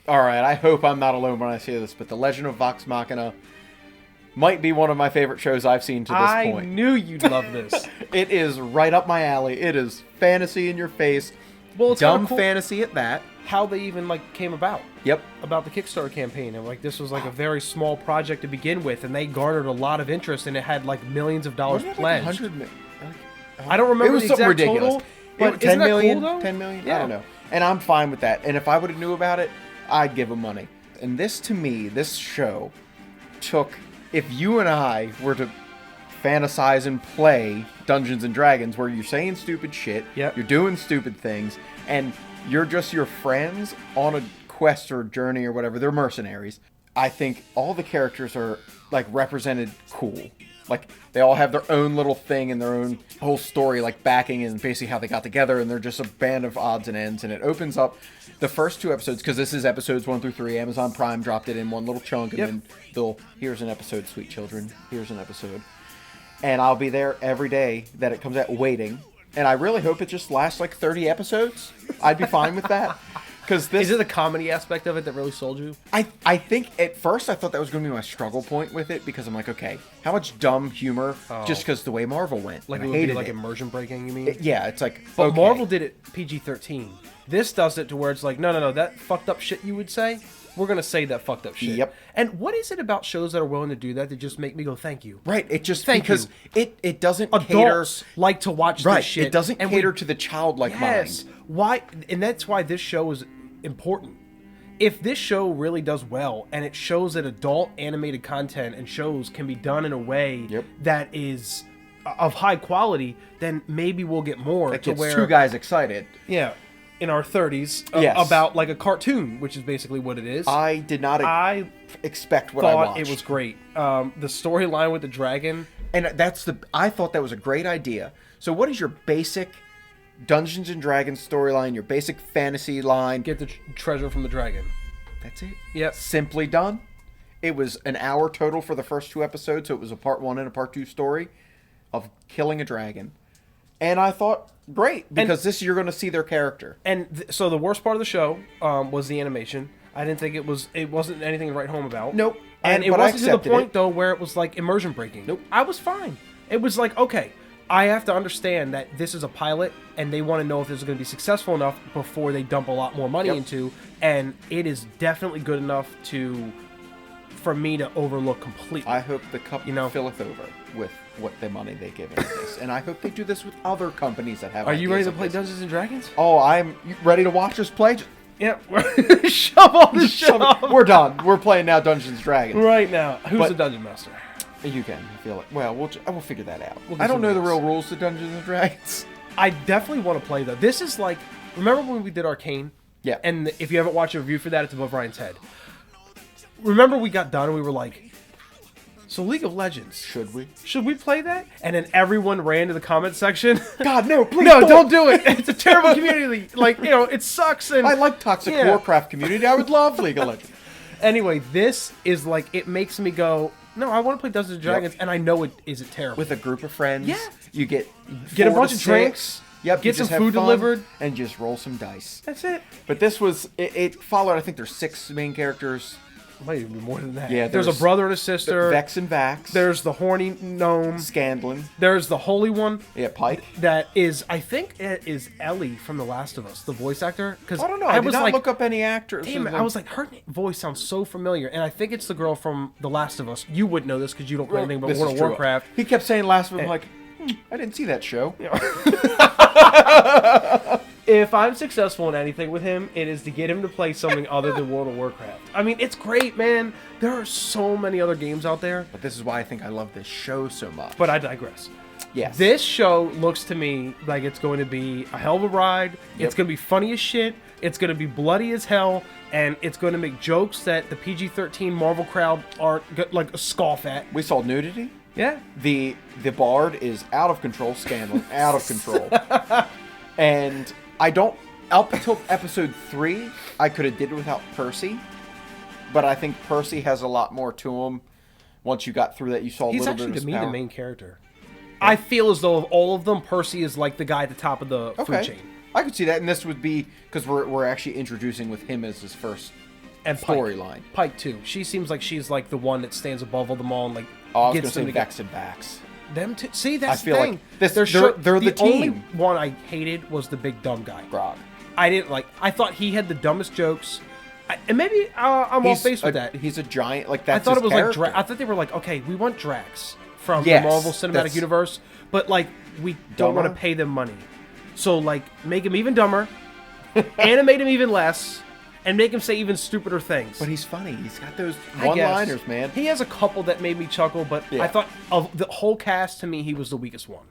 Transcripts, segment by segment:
All right, I hope I'm not alone when I say this, but The Legend of Vox Machina might be one of my favorite shows I've seen to this point. I knew you'd love this. It is right up my alley. It is fantasy in your face. Well, it's dumb cool fantasy at that. how they even like came about. Yep. About the Kickstarter campaign, and like this was like a very small project to begin with, and they garnered a lot of interest, and it had like millions of dollars pledged. Like 100 million. I don't remember it was the something exact ridiculous. total, but 10 isn't that million, cool, though? 10 million. Yeah. I don't know. And I'm fine with that. And if I would have knew about it, I'd give them money. And this, to me, this show took, if you and I were to fantasize and play Dungeons and Dragons, where you're saying stupid shit, Yep. you're doing stupid things, and you're just your friends on a quest or journey or whatever, they're mercenaries. I think all the characters are like represented cool. Like they all have their own little thing and their own whole story, like backing and basically how they got together, and they're just a band of odds and ends. And it opens up the first 2 episodes, because this is episodes 1 through 3. Amazon Prime dropped it in one little chunk, and then they'll, here's an episode, sweet children, here's an episode. And I'll be there every day that it comes out waiting. And I really hope it just lasts like 30 episodes. I'd be fine with that. Because this Is it the comedy aspect of it that really sold you? I think at first I thought that was going to be my struggle point with it, because I'm like, okay, how much dumb humor just because the way Marvel went. Like and it I would be hated like it. immersion breaking, you mean? Yeah, it's like, But okay. Marvel did it PG-13. This does it to where it's like, no, that fucked up shit you would say, we're going to say that fucked up shit. Yep. And what is it about shows that are willing to do that just make me go, thank you? Right, it just, Thank because you. it doesn't Adults cater... like to watch Right, this shit. it doesn't and cater to the childlike Yes. mind. Why? And that's why this show is important. If this show really does well, and it shows that adult animated content and shows can be done in a way that is of high quality, then maybe we'll get more. It to gets where, 2 guys excited. yeah, in our 30s, Yes. about like a cartoon, which is basically what it is. I did not I expect what I thought watched. it was great. The storyline with the dragon. And I thought that was a great idea. So what is your basic Dungeons and Dragons storyline, your basic fantasy line? Get the treasure from the dragon. That's it. Yep. Simply done. It was an hour total for the first 2 episodes, so it was a part 1 and a part 2 story of killing a dragon. And I thought, great, because you're going to see their character. And so the worst part of the show was the animation. I didn't think it wasn't anything to write home about. Nope. And it but I wasn't to the accepted point it. though where it was like immersion breaking. Nope. I was fine. It was like, okay, I have to understand that this is a pilot and they want to know if this is going to be successful enough before they dump a lot more money into, and it is definitely good enough for me to overlook completely. I hope the cup filleth over with what the money they give into this. And I hope they do this with other companies that have Are you ready to ideas play like this. Dungeons and Dragons? Oh, I'm ready to watch us play. Yeah. Shove all this shit off. We're done. We're playing now Dungeons and Dragons. Right now. Who's But- the Dungeon Master? You can feel it. Well, we'll figure that out. We'll get I don't some know the rules. real rules to Dungeons and Dragons. I definitely want to play though. This is like, remember when we did Arcane? Yeah. And if you haven't watched a review for that, it's above Ryan's head. Remember we got done and we were like, so League of Legends, Should we? should we play that? And then everyone ran to the comment section. God, no, please No, don't do it. It's a terrible community. Like, it sucks. And I like Toxic Yeah. Warcraft community. I would love League of Legends. Anyway, this is like, it makes me go, no, I want to play Dungeons and Dragons, and I know it isn't terrible. With a group of friends. Yeah. You get Get a 4 bunch to of 6. drinks. Yep. Get you some just have food fun delivered. and just roll some dice. That's it. But this was it followed. I think there's 6 main characters. Might even be more than that. Yeah, there's a there's brother and a sister. Vex and Vax. There's the horny gnome. Scandalin. There's the holy one. Yeah, Pike. That is, I think it is Ellie from The Last of Us, the voice actor. Because I don't know. I did not look up any actors. Damn it, I was like, her voice sounds so familiar, and I think it's the girl from The Last of Us. You wouldn't know this because you don't play anything but This World is of true. Warcraft. He kept saying Last of Us. I'm like, I didn't see that show. If I'm successful in anything with him, it is to get him to play something other than World of Warcraft. I mean, it's great, man. There are so many other games out there. But this is why I think I love this show so much. But I digress. yes, This show looks to me like it's going to be a hell of a ride. It's going to be funny as shit. It's going to be bloody as hell. And it's going to make jokes that the PG-13 Marvel crowd aren't like scoff at. we saw nudity. Yeah. The Bard is out of control. Scandal out of control. And I don't. Up until episode 3, I could have did without Percy. But I think Percy has a lot more to him. Once you got through that, you saw a He's little actually, bit of his to me, power. the main character. I feel as though of all of them, Percy is like the guy at the top of the food chain. I could see that, and this would be because we're actually introducing with him as his first And Pike. storyline. Pike too. She seems like she's like the one that stands above all them all and like Oh, I was gets going them to say to Vex and Vax. them to see. That's I feel the like thing. this- They're they're the only team. one I hated was the big dumb guy. Grog. I didn't like. I thought he had the dumbest jokes, and maybe I'm off base with that. He's a giant. Like I that's thought his it was character. like I thought they were like, okay, we want Drax from Yes, the Marvel Cinematic that's- Universe, but like we don't want Dumber? to pay them money, so like make him even dumber, animate him even less, and make him say even stupider things. But he's funny. He's got those I guess. one-liners, man. He has a couple that made me chuckle, but Yeah. I thought of the whole cast, to me, he was the weakest one.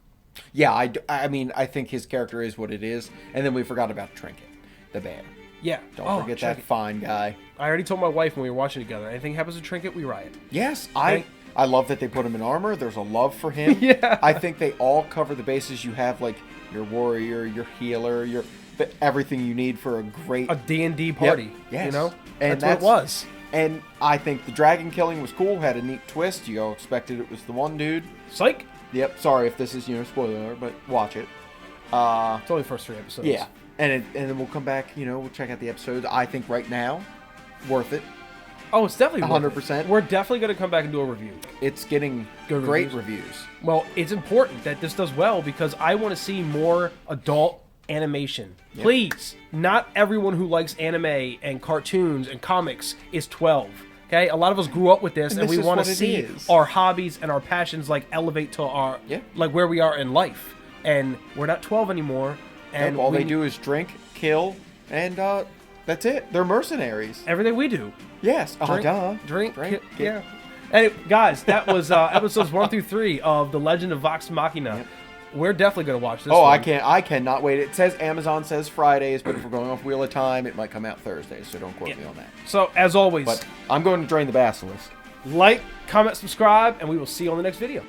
Yeah, I mean, I think his character is what it is. And then we forgot about Trinket, the bear. Yeah. Don't forget that fine guy. I already told my wife when we were watching together, anything happens to Trinket, we riot. Yes, Okay. I love that they put him in armor. There's a love for him. Yeah. I think they all cover the bases. You have like your warrior, your healer, everything you need for a great A D&D party. Yes. You know? And That's what it was. And I think the dragon killing was cool. Had a neat twist. You all expected it was the one dude. Psych. Yep. Sorry if this is spoiler alert, but watch it. It's only the first 3 episodes. Yeah. And then we'll come back. We'll check out the episodes. I think right now, worth it. Oh, it's definitely 100%. We're definitely going to come back and do a review. It's getting Good great reviews. reviews. Well, it's important that this does well because I want to see more adult animation. Yep. Please. Not everyone who likes anime and cartoons and comics is 12. Okay? A lot of us grew up with this and this we is want to what it see is. our hobbies and our passions like elevate to our like where we are in life. And we're not 12 anymore. And all they do is drink, kill, and that's it. They're mercenaries. everything we do. Yes. Drink, Drink, yeah. Anyway, guys, that was episodes 1 through 3 of The Legend of Vox Machina. Yep. We're definitely going to watch this Oh, one. I cannot wait. It says Amazon says Fridays, but if we're going off Wheel of Time, it might come out Thursdays, so don't quote me on that. So, as always, But I'm going to drain the basilisk. like, comment, subscribe, and we will see you on the next video.